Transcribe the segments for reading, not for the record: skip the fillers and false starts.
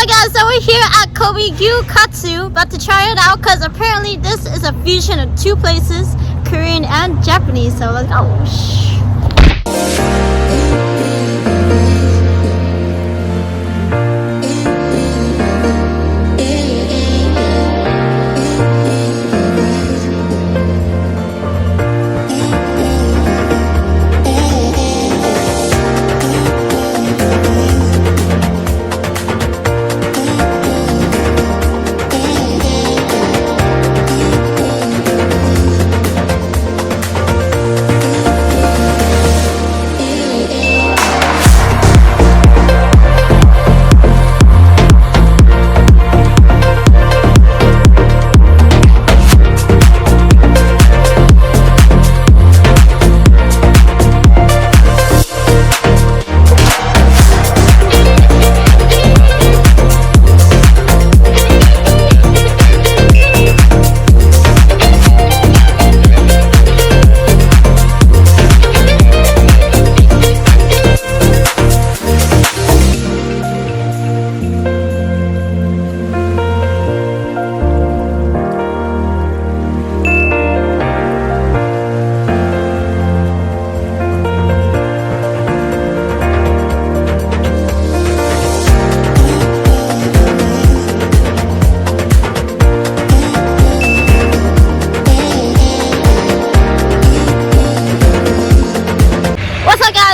up guys, so we're here at GyuKatsu, about to try it out because apparently this is a fusion of two places, Korean and Japanese, so let's go.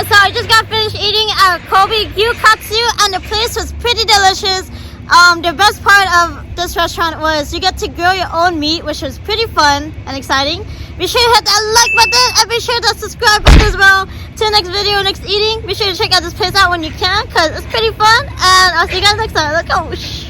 So I just got finished eating at GyuKatsu and the place was pretty delicious. The best part of this restaurant was you get to grill your own meat, which was pretty fun and exciting. Be sure to hit that like button and be sure to subscribe button as well. Till next video, next eating, be sure to check out this place out when you can because it's pretty fun, and I'll see you guys next time. Let's go.